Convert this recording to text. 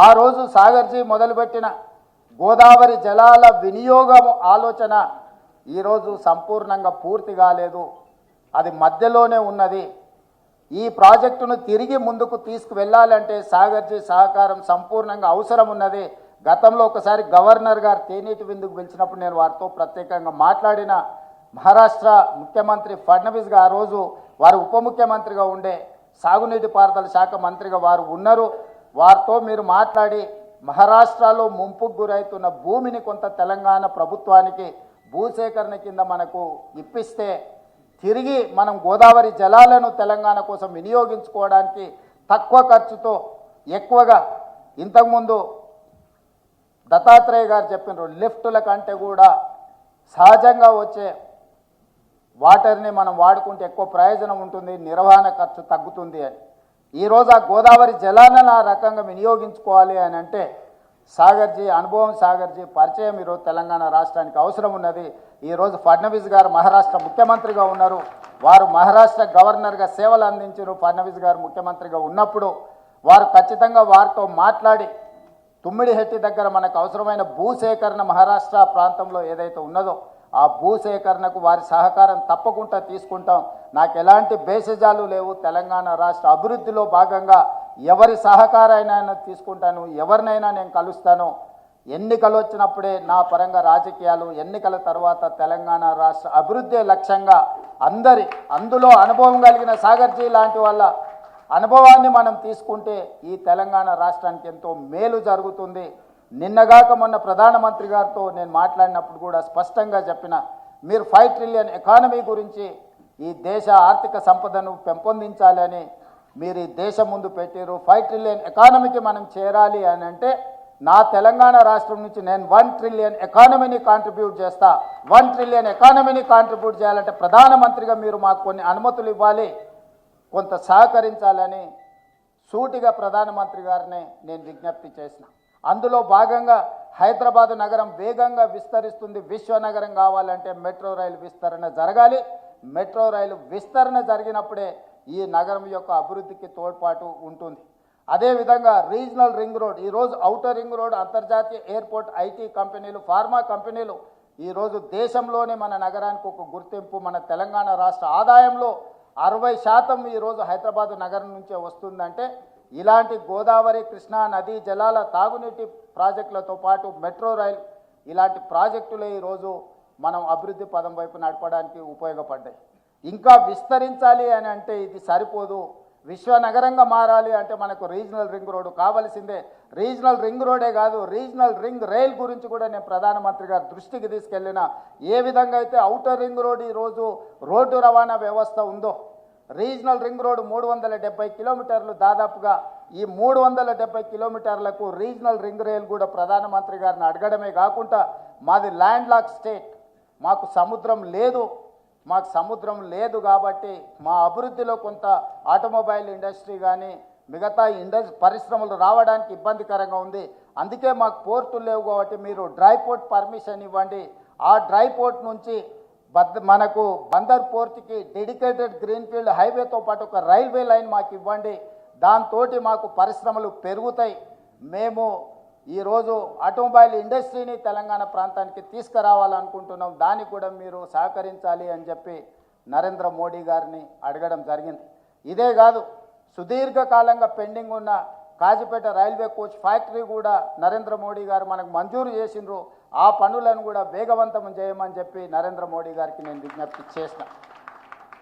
ఆ రోజు సాగర్జీ మొదలుపెట్టిన గోదావరి జలాల వినియోగం ఆలోచన ఈరోజు సంపూర్ణంగా పూర్తి కాలేదు, అది మధ్యలోనే ఉన్నది. ఈ ప్రాజెక్టును తిరిగి ముందుకు తీసుకువెళ్ళాలంటే సాగర్జీ సహకారం సంపూర్ణంగా అవసరం ఉన్నది. గతంలో ఒకసారి గవర్నర్ గారు తేనీటి విందుకు పిలిచినప్పుడు నేను వారితో ప్రత్యేకంగా మాట్లాడిన మహారాష్ట్ర ముఖ్యమంత్రి ఫడ్నవీస్ గారు ఆ రోజు వారు ఉప ముఖ్యమంత్రిగా ఉండే సాగునీటి పారుదల శాఖ మంత్రిగా వారు ఉన్నారు. వారితో మీరు మాట్లాడి మహారాష్ట్రలో ముంపుకు గురైతున్న భూమిని కొంత తెలంగాణ ప్రభుత్వానికి భూసేకరణ కింద మనకు ఇప్పిస్తే తిరిగి మనం గోదావరి జలాలను తెలంగాణ కోసం వినియోగించుకోవడానికి తక్కువ ఖర్చుతో ఎక్కువగా ఇంతకుముందు దత్తాత్రేయ గారు చెప్పినారు, లిఫ్టుల కంటే కూడా సహజంగా వచ్చే వాటర్ని మనం వాడుకుంటే ఎక్కువ ప్రయోజనం ఉంటుంది, నిర్వహణ ఖర్చు తగ్గుతుంది అని. ఈరోజు ఆ గోదావరి జలాలను ఆ రకంగా వినియోగించుకోవాలి అని అంటే సాగర్జీ అనుభవం, సాగర్జీ పరిచయం ఈరోజు తెలంగాణ రాష్ట్రానికి అవసరం ఉన్నది. ఈరోజు ఫడ్నవీస్ గారు మహారాష్ట్ర ముఖ్యమంత్రిగా ఉన్నారు, వారు మహారాష్ట్ర గవర్నర్గా సేవలు అందించారు. ఫడ్నవీస్ గారు ముఖ్యమంత్రిగా ఉన్నప్పుడు వారు ఖచ్చితంగా వారితో మాట్లాడి తుమ్మిడిహెట్టి దగ్గర మనకు అవసరమైన భూసేకరణ మహారాష్ట్ర ప్రాంతంలో ఏదైతే ఉన్నదో ఆ భూసేకరణకు వారి సహకారం తప్పకుండా తీసుకుంటాం. నాకు ఎలాంటి భేషజాలు లేవు. తెలంగాణ రాష్ట్ర అభివృద్ధిలో భాగంగా ఎవరి సహకారాన్ని తీసుకుంటాను, ఎవరినైనా నేను కలుస్తాను. ఎన్నికలు వచ్చినప్పుడే నా పరంగా రాజకీయాలు, ఎన్నికల తర్వాత తెలంగాణ రాష్ట్ర అభివృద్ధి లక్ష్యంగా అందులో అనుభవం కలిగిన సాగర్జీ లాంటి వాళ్ళ అనుభవాన్ని మనం తీసుకుంటే ఈ తెలంగాణ రాష్ట్రానికి ఎంతో మేలు జరుగుతుంది. నిన్నగాక మొన్న ప్రధానమంత్రి గారితో నేను మాట్లాడినప్పుడు కూడా స్పష్టంగా చెప్పిన, మీరు 5 ట్రిలియన్ ఎకానమీ గురించి ఈ దేశ ఆర్థిక సంపదను పెంపొందించాలని మీరు ఈ దేశం ముందు పెట్టారు. 5 ట్రిలియన్ ఎకానమీకి మనం చేరాలి అని అంటే నా తెలంగాణ రాష్ట్రం నుంచి నేను 1 ట్రిలియన్ ఎకానమీని కాంట్రిబ్యూట్ చేస్తా. 1 ట్రిలియన్ ఎకానమీని కాంట్రిబ్యూట్ చేయాలంటే ప్రధానమంత్రిగా మీరు మాకు కొన్ని అనుమతులు ఇవ్వాలి, కొంత సహకరించాలని సూటిగా ప్రధానమంత్రి గారిని నేను విజ్ఞప్తి చేసిన. అందులో భాగంగా హైదరాబాద్ నగరం వేగంగా విస్తరిస్తుంది. విశ్వనగరం కావాలంటే మెట్రో రైలు విస్తరణ జరగాలి. మెట్రో రైలు విస్తరణ జరిగినప్పుడే ఈ నగరం యొక్క అభివృద్ధికి తోడ్పాటు ఉంటుంది. అదేవిధంగా రీజనల్ రింగ్ రోడ్, ఈరోజు ఔటర్ రింగ్ రోడ్, అంతర్జాతీయ ఎయిర్పోర్ట్, ఐటీ కంపెనీలు, ఫార్మా కంపెనీలు ఈరోజు దేశంలోనే మన నగరానికి ఒక గుర్తింపు. మన తెలంగాణ రాష్ట్ర ఆదాయంలో 60% ఈరోజు హైదరాబాద్ నగరం నుంచే వస్తుందంటే ఇలాంటి గోదావరి, కృష్ణా నదీ జలాల తాగునీటి ప్రాజెక్టులతో పాటు మెట్రో రైల్ ఇలాంటి ప్రాజెక్టులే ఈరోజు మనం అభివృద్ధి పదం వైపు నడపడానికి ఉపయోగపడ్డాయి. ఇంకా విస్తరించాలి అని అంటే ఇది సరిపోదు. విశ్వనగరంగా మారాలి అంటే మనకు రీజనల్ రింగ్ రోడ్డు కావాల్సిందే. రీజనల్ రింగ్ రోడే కాదు, రీజనల్ రింగ్ రైల్ గురించి కూడా నేను ప్రధానమంత్రి గారి దృష్టికి తీసుకెళ్ళిన. ఏ విధంగా అయితే ఔటర్ రింగ్ రోడ్ ఈరోజు రోడ్డు రవాణా వ్యవస్థ ఉందో, రీజనల్ రింగ్ రోడ్ 370 కిలోమీటర్లు, దాదాపుగా ఈ 370 కిలోమీటర్లకు రీజనల్ రింగ్ రైల్ కూడా ప్రధానమంత్రి గారిని అడగడమే కాకుండా, మాది ల్యాండ్ లాక్ స్టేట్, మాకు సముద్రం లేదు కాబట్టి మా అభివృద్ధిలో కొంత ఆటోమొబైల్ ఇండస్ట్రీ కానీ మిగతా పరిశ్రమలు రావడానికి ఇబ్బందికరంగా ఉంది. అందుకే మాకు పోర్టులు లేవు కాబట్టి మీరు డ్రై పోర్ట్ పర్మిషన్ ఇవ్వండి. ఆ డ్రై పోర్ట్ నుంచి మనకు బందర్ పోర్ట్కి డెడికేటెడ్ గ్రీన్ఫీల్డ్ హైవేతో పాటు ఒక రైల్వే లైన్ మాకు ఇవ్వండి. దాంతో మాకు పరిశ్రమలు పెరుగుతాయి. మేము ఈరోజు ఆటోమొబైల్ ఇండస్ట్రీని తెలంగాణ ప్రాంతానికి తీసుకురావాలనుకుంటున్నాం. దానికి కూడా మీరు సహకరించాలి అని చెప్పి నరేంద్ర మోడీ గారిని అడగడం జరిగింది. ఇదే కాదు, సుదీర్ఘకాలంగా పెండింగ్ ఉన్న కాజీపేట రైల్వే కోచ్ ఫ్యాక్టరీ కూడా నరేంద్ర మోడీ గారు మనకు మంజూరు చేసిండ్రు. ఆ పనులను కూడా వేగవంతం చేయమని చెప్పి నరేంద్ర మోడీ గారికి నేను విజ్ఞప్తి చేసిన.